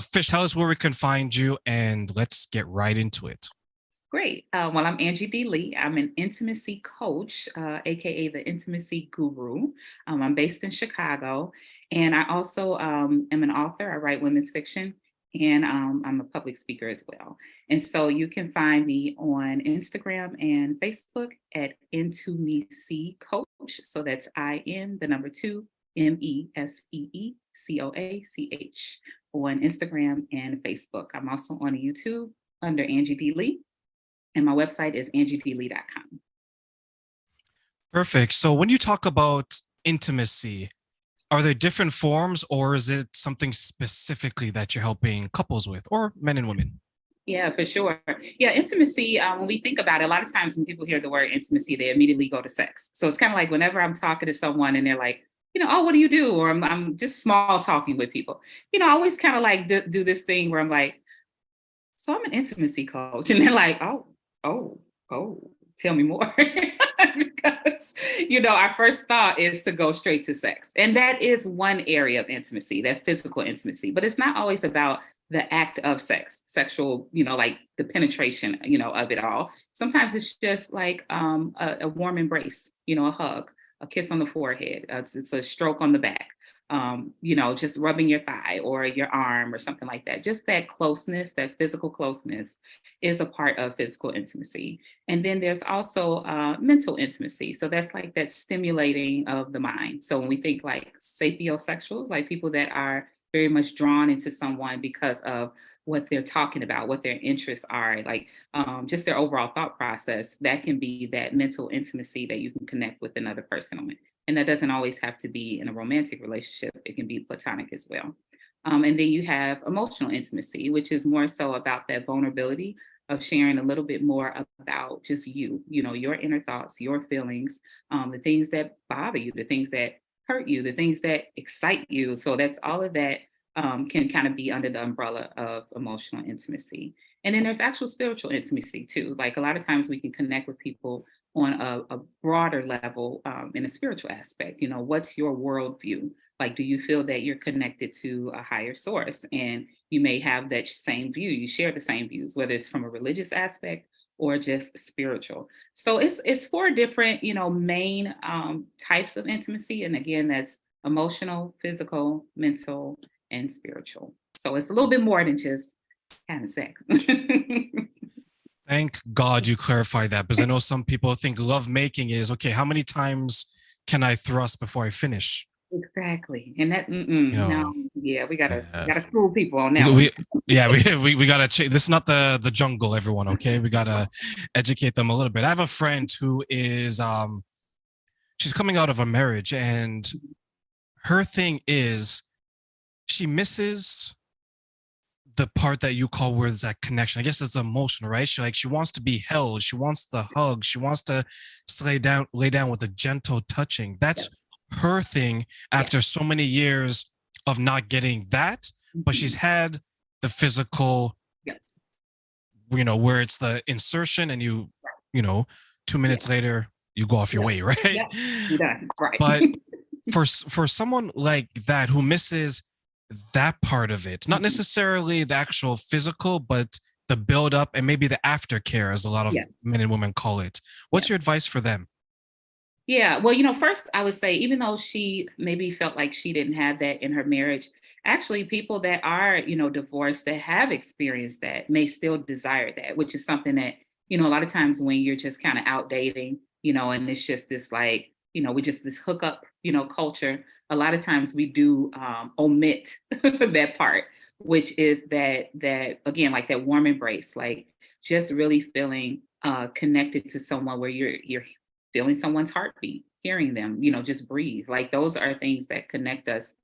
Fish, tell us where we can find you, and let's get right into it. Great. Well, I'm Angie D. Lee. I'm an intimacy coach, aka the intimacy guru. I'm based in Chicago, and I also am an author. I write women's fiction, and I'm a public speaker as well. And so you can find me on Instagram and Facebook at Into Me See Coach. So that's IN the number two MESEECOACH on Instagram and Facebook. I'm also on YouTube under Angie D. Lee. And my website is angiedlee.com. Perfect. So when you talk about intimacy, are there different forms, or is it something specifically that you're helping couples with, or men and women? Yeah, for sure. Yeah, intimacy, when we think about it, a lot of times when people hear the word intimacy, they immediately go to sex. So it's kind of like whenever I'm talking to someone and they're like, oh, what do you do? Or I'm just small talking with people. I always kind of like do this thing where I'm like, so I'm an intimacy coach. And they're like, oh, tell me more. Because, our first thought is to go straight to sex. And that is one area of intimacy, that physical intimacy. But it's not always about the act of sex, sexual, like the penetration, of it all. Sometimes it's just like a warm embrace, a hug, a kiss on the forehead, it's a stroke on the back. Just rubbing your thigh or your arm or something like that. Just that closeness, that physical closeness is a part of physical intimacy. And then there's also mental intimacy. So that's like that stimulating of the mind. So when we think like sapiosexuals, like people that are very much drawn into someone because of what they're talking about, what their interests are, like just their overall thought process, that can be that mental intimacy that you can connect with another person on. And that doesn't always have to be in a romantic relationship. It can be platonic as well. And then you have emotional intimacy, which is more so about that vulnerability of sharing a little bit more about just your inner thoughts, your feelings, the things that bother you, the things that hurt you, the things that excite you. So that's all of that can kind of be under the umbrella of emotional intimacy. And then there's actual spiritual intimacy too. Like a lot of times we can connect with people on a broader level in a spiritual aspect. What's your worldview? Like, do you feel that you're connected to a higher source? And you may have that same view. You share the same views, whether it's from a religious aspect or just spiritual. So it's four different, main types of intimacy. And again, that's emotional, physical, mental, and spiritual. So it's a little bit more than just having sex. Thank God you clarified that, because I know some people think love making is, okay, how many times can I thrust before I finish? Exactly. And that, know, no, yeah, we gotta yeah. gotta school people on that one. We, yeah, we gotta change. This is not the jungle, everyone. Okay, we gotta educate them a little bit. I have a friend who is she's coming out of a marriage, and her thing is she misses the part that you call where there's that connection. I guess it's emotional, right? She wants to be held. She wants the hug. She wants to lay down with a gentle touching. That's her thing after so many years of not getting that. But she's had the physical, where it's the insertion and you 2 minutes later you go off your way, right? Yeah. Right. But for someone like that who misses that part of it, not necessarily the actual physical, but the build up and maybe the aftercare, as a lot of men and women call it. What's your advice for them? Yeah, well, first I would say, even though she maybe felt like she didn't have that in her marriage, actually people that are, divorced that have experienced that may still desire that, which is something that, a lot of times when you're just kind of out dating, and it's just this like, we just this hookup, culture. A lot of times we do omit that part, which is that again, like that warm embrace, like just really feeling connected to someone where you're feeling someone's heartbeat, hearing them, just breathe. Like those are things that connect us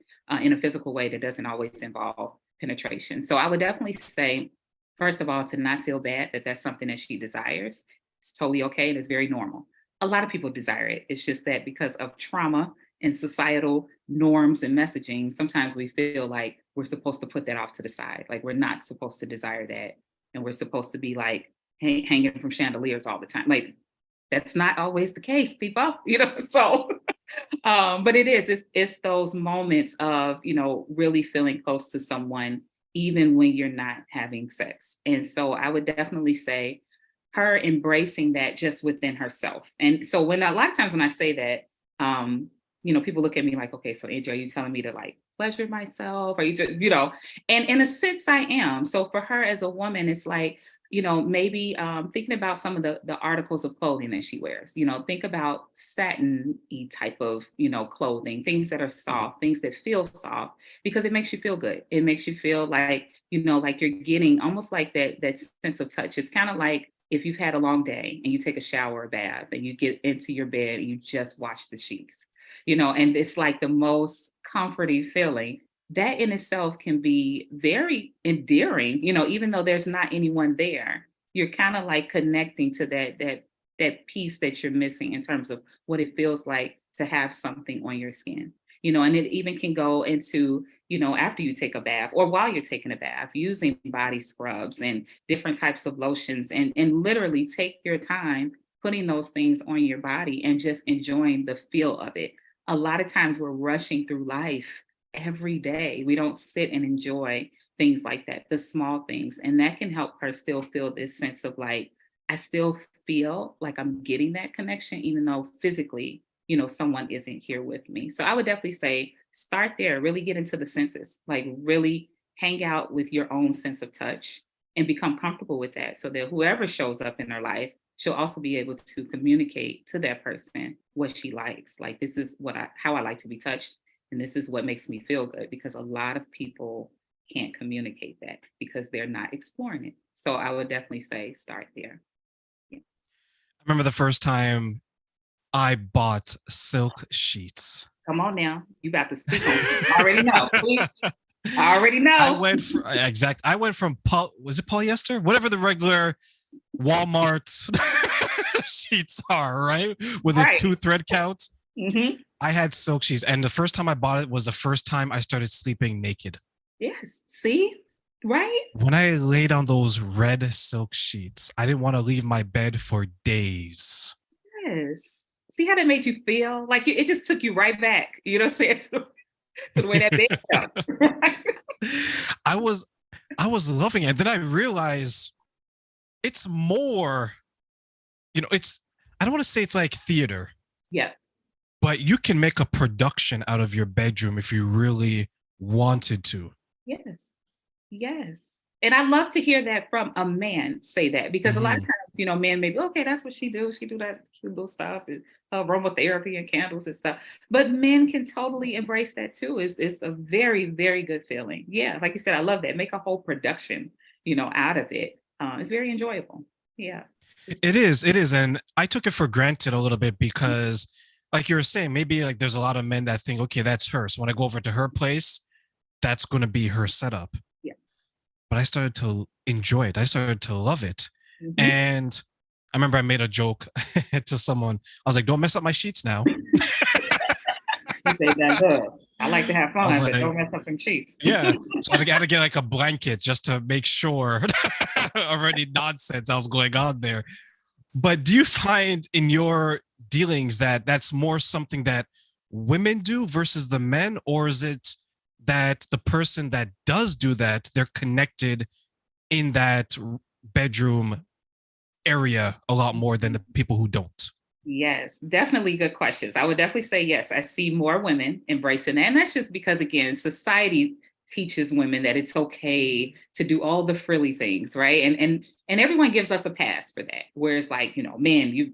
in a physical way that doesn't always involve penetration. So I would definitely say, first of all, to not feel bad that that's something that she desires. It's totally okay and it's very normal. A lot of people desire it. It's just that because of trauma and societal norms and messaging, sometimes we feel like we're supposed to put that off to the side. Like we're not supposed to desire that. And we're supposed to be like hanging from chandeliers all the time. Like that's not always the case, people, so, but it's those moments of, really feeling close to someone even when you're not having sex. And so I would definitely say her embracing that just within herself. And so when a lot of times when I say that, people look at me like, okay, so Angie, are you telling me to like pleasure myself? Are you, and in a sense I am. So for her as a woman, it's like, maybe thinking about some of the articles of clothing that she wears, think about satin-y type of, clothing, things that are soft, things that feel soft, because it makes you feel good. It makes you feel like, like you're getting almost like that sense of touch. It's kind of like if you've had a long day and you take a shower or bath and you get into your bed and you just wash the sheets, and it's like the most comforting feeling. That in itself can be very endearing, even though there's not anyone there. You're kind of like connecting to that piece that you're missing in terms of what it feels like to have something on your skin. And it even can go into, after you take a bath or while you're taking a bath, using body scrubs and different types of lotions, and literally take your time putting those things on your body and just enjoying the feel of it. A lot of times we're rushing through life every day. We don't sit and enjoy things like that, the small things. And that can help her still feel this sense of like, I still feel like I'm getting that connection, even though physically, someone isn't here with me. So I would definitely say start there, really get into the senses, like really hang out with your own sense of touch and become comfortable with that, so that whoever shows up in her life, she'll also be able to communicate to that person what she likes. Like, this is how I like to be touched. And this is what makes me feel good, because a lot of people can't communicate that because they're not exploring it. So I would definitely say start there. Yeah. I remember the first time I bought silk sheets. Come on now. You got to speak on it. I already know. I already know. I went from was it polyester? Whatever the regular Walmart sheets are, right? With a 2 thread count. Mm-hmm. I had silk sheets, and the first time I bought it was the first time I started sleeping naked. Yes. See? Right? When I laid on those red silk sheets, I didn't want to leave my bed for days. Yes. See how that made you feel? Like it just took you right back, you know what I'm saying? To the way that bed felt. I was loving it. And then I realized it's more, I don't want to say it's like theater. Yeah. But you can make a production out of your bedroom if you really wanted to. Yes. Yes. And I love to hear that from a man say that, because a lot of times, men may be, okay, that's what she do. She do that cute little stuff and aromatherapy and candles and stuff. But men can totally embrace that too. It's a very, very good feeling. Yeah. Like you said, I love that. Make a whole production, out of it. It's very enjoyable. Yeah. It is. And I took it for granted a little bit because, like you were saying, maybe like there's a lot of men that think, okay, that's her. So when I go over to her place, that's going to be her setup. Yeah. But I started to enjoy it. I started to love it. Mm-hmm. And I remember I made a joke to someone. I was like, don't mess up my sheets now. You say that good. I like to have fun, but don't mess up them sheets. Yeah. So I had to get like a blanket just to make sure of any nonsense else going on there. But do you find in your dealings that that's more something that women do versus the men, or is it that the person that does do that, they're connected in that bedroom area a lot more than the people who don't? Yes, definitely good questions. I would definitely say yes. I see more women embracing that. And that's just because, again, society teaches women that it's okay to do all the frilly things, right? And everyone gives us a pass for that. Whereas like, men, you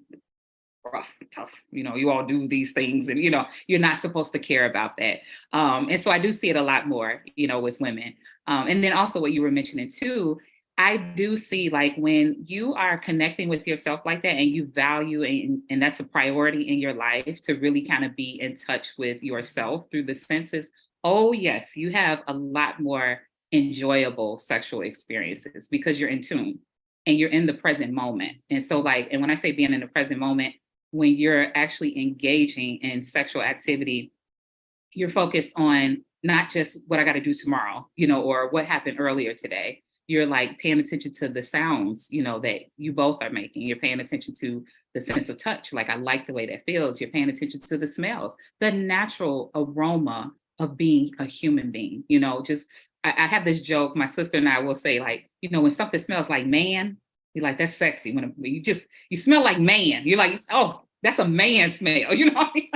rough, tough, you all do these things and, you're not supposed to care about that. And so I do see it a lot more, with women. And then also what you were mentioning too, I do see like when you are connecting with yourself like that and you value and that's a priority in your life to really kind of be in touch with yourself through the senses. Oh, yes, you have a lot more enjoyable sexual experiences because you're in tune and you're in the present moment. And so and when I say being in the present moment, when you're actually engaging in sexual activity, you're focused on not just what I got to do tomorrow, or what happened earlier today. You're like paying attention to the sounds, that you both are making. You're paying attention to the sense of touch. Like, I like the way that feels. You're paying attention to the smells, the natural aroma of being a human being, just I have this joke. My sister and I will say, like, when something smells like man, you're like, that's sexy. When you smell like man, you're like, oh, that's a man smell. You know what I mean?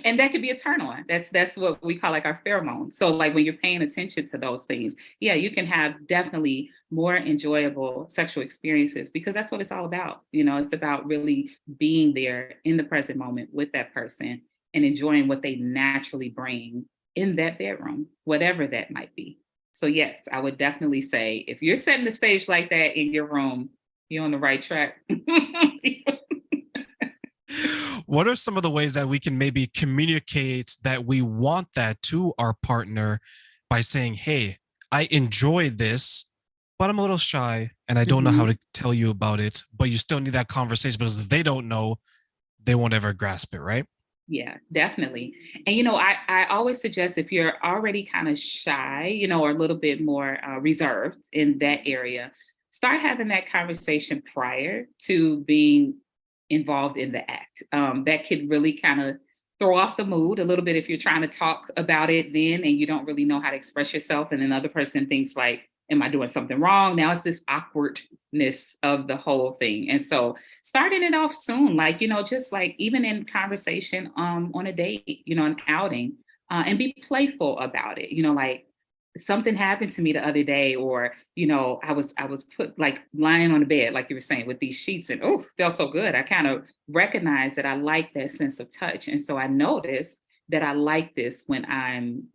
And that could be a turn on. That's what we call like our pheromones. So like when you're paying attention to those things, yeah, you can have definitely more enjoyable sexual experiences, because that's what it's all about. It's about really being there in the present moment with that person and enjoying what they naturally bring in that bedroom, whatever that might be. So yes, I would definitely say if you're setting the stage like that in your room, you're on the right track. What are some of the ways that we can maybe communicate that we want that to our partner by saying, hey, I enjoy this, but I'm a little shy and I don't know how to tell you about it, but you still need that conversation, because if they don't know, they won't ever grasp it, right? Yeah, definitely. And, I always suggest if you're already kind of shy, or a little bit more reserved in that area, start having that conversation prior to being involved in the act. That could really kind of throw off the mood a little bit if you're trying to talk about it then and you don't really know how to express yourself. And then the other person thinks like, am I doing something wrong? Now it's this awkwardness of the whole thing. And so starting it off soon, like, just like even in conversation on a date, an outing, and be playful about it, like something happened to me the other day, or I was put like lying on the bed, like you were saying, with these sheets, and oh, felt so good. I kind of recognized that I like that sense of touch, and so I noticed that I like this when I'm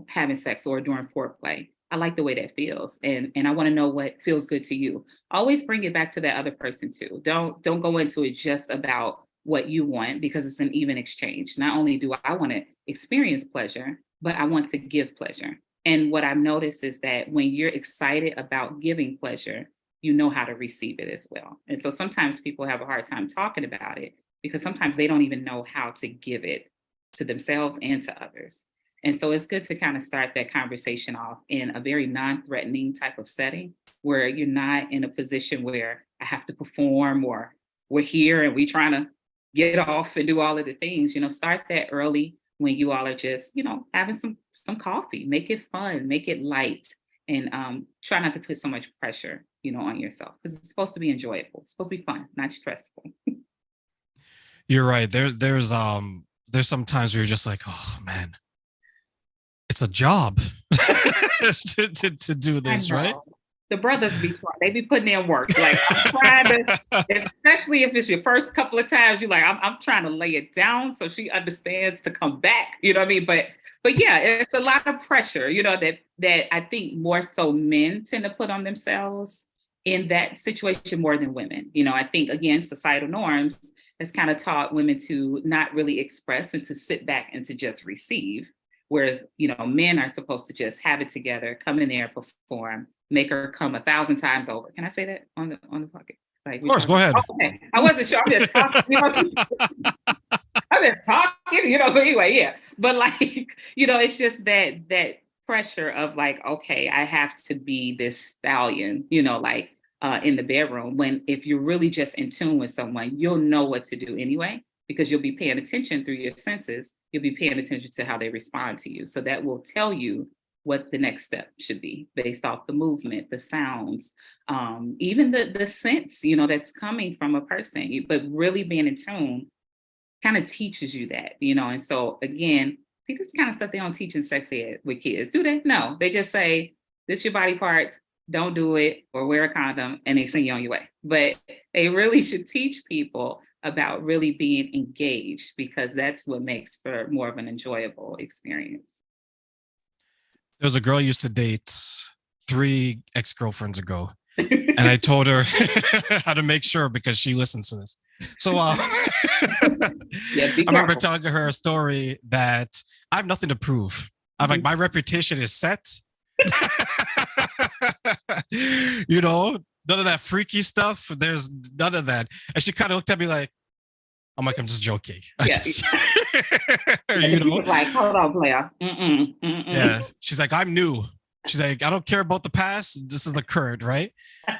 having sex or during foreplay. I like the way that feels, and I want to know what feels good to you. Always bring it back to that other person too. Don't go into it just about what you want, because it's an even exchange. Not only do I want to experience pleasure, but I want to give pleasure. And what I've noticed is that when you're excited about giving pleasure, you know how to receive it as well. And so sometimes people have a hard time talking about it because sometimes they don't even know how to give it to themselves and to others. And so it's good to kind of start that conversation off in a very non-threatening type of setting where you're not in a position where I have to perform, or we're here and we trying to get off and do all of the things. Start that early when you all are just, having some coffee. Make it fun, make it light, and try not to put so much pressure, on yourself, because it's supposed to be enjoyable. It's supposed to be fun, not stressful. You're right. There's some times where you're just like, oh man, it's a job to do this, right? The brothers be trying, they be putting in work. Like I'm trying to, especially if it's your first couple of times, you're like, I'm trying to lay it down so she understands to come back. You know what I mean? But yeah, it's a lot of pressure, that I think more so men tend to put on themselves in that situation more than women. I think again, societal norms has kind of taught women to not really express and to sit back and to just receive. Whereas, men are supposed to just have it together, come in there, perform, make her come 1,000 times over. Can I say that on the pocket? Like, of course, go ahead. Oh, okay. I wasn't sure. I'm just talking. I'm just talking. But anyway, yeah. But like, it's just that pressure of like, okay, I have to be this stallion. Like in the bedroom. When if you're really just in tune with someone, you'll know what to do anyway, because you'll be paying attention through your senses. You'll be paying attention to how they respond to you. So that will tell you what the next step should be based off the movement, the sounds, even the sense, that's coming from a person. But really being in tune kind of teaches you that, And so again, see, this kind of stuff they don't teach in sex ed with kids, do they? No, they just say, this is your body parts, don't do it, or wear a condom, and they send you on your way. But they really should teach people about really being engaged, because that's what makes for more of an enjoyable experience. There was a girl I used to date 3 ex-girlfriends ago, and I told her how to make sure, because she listens to this. So I remember telling her a story that I have nothing to prove. I'm like, my reputation is set. None of that freaky stuff. There's none of that. And she kind of looked at me like, I'm just joking. Like, hold on, player. Yeah. She's like, I'm new. She's like, I don't care about the past. This is the current, right?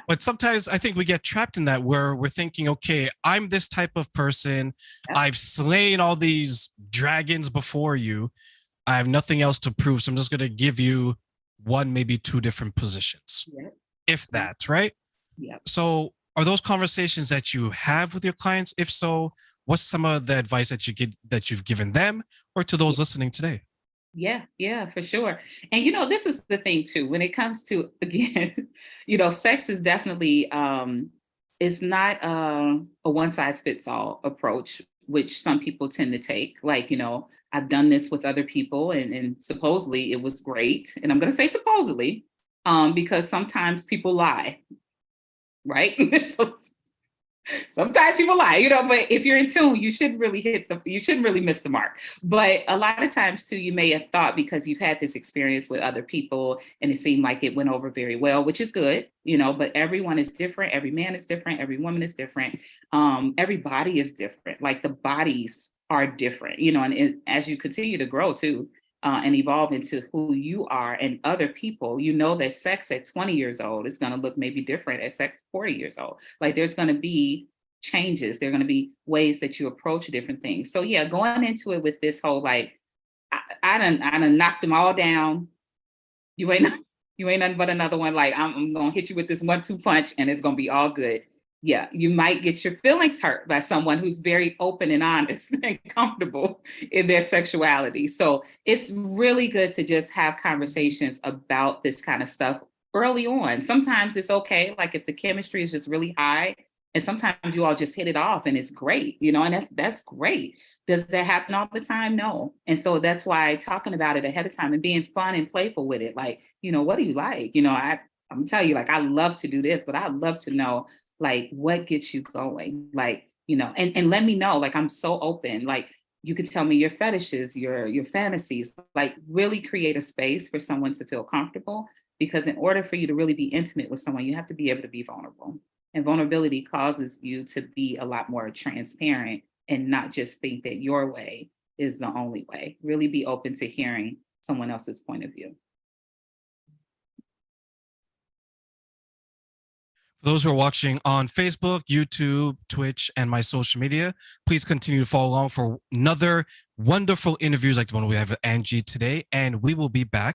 But sometimes I think we get trapped in that, where we're thinking, okay, I'm this type of person. Yep. I've slain all these dragons before you. I have nothing else to prove. So I'm just going to give you one, maybe two different positions, Yeah. if that, right? Yeah. So are those conversations that you have with your clients? If so, what's some of the advice that you've given them or to those listening today? Yeah, yeah, for sure. And this is the thing too, when it comes to again, sex is definitely it's not a one size fits all approach, which some people tend to take. Like, I've done this with other people and supposedly it was great. And I'm gonna say supposedly, because sometimes people lie, right? So sometimes people lie, but if you're in tune, you shouldn't really miss the mark. But a lot of times too, you may have thought because you've had this experience with other people and it seemed like it went over very well, which is good, but everyone is different. Every man is different. Every woman is different. Every body is different. Like the bodies are different, and as you continue to grow too, and evolve into who you are and other people, that sex at 20 years old is going to look maybe different at sex 40 years old. Like there's going to be changes. There are going to be ways that you approach different things. So yeah, going into it with this whole like, I done knocked them all down. You ain't you ain't nothing but another one. Like I'm gonna hit you with this 1-2 punch and it's gonna be all good. Yeah, you might get your feelings hurt by someone who's very open and honest and comfortable in their sexuality. So it's really good to just have conversations about this kind of stuff early on. Sometimes it's okay, like if the chemistry is just really high, and sometimes you all just hit it off and it's great, and that's great. Does that happen all the time? No. And so that's why talking about it ahead of time and being fun and playful with it, like, what do you like? I'm gonna tell you, like, I love to do this, but I'd love to know, like, what gets you going? Like, and let me know, like, I'm so open. Like, you could tell me your fetishes, your fantasies, like really create a space for someone to feel comfortable. Because in order for you to really be intimate with someone, you have to be able to be vulnerable. And vulnerability causes you to be a lot more transparent and not just think that your way is the only way. Really be open to hearing someone else's point of view. For those who are watching on Facebook, YouTube, Twitch, and my social media, please continue to follow along for another wonderful interviews like the one we have with Angie today. And we will be back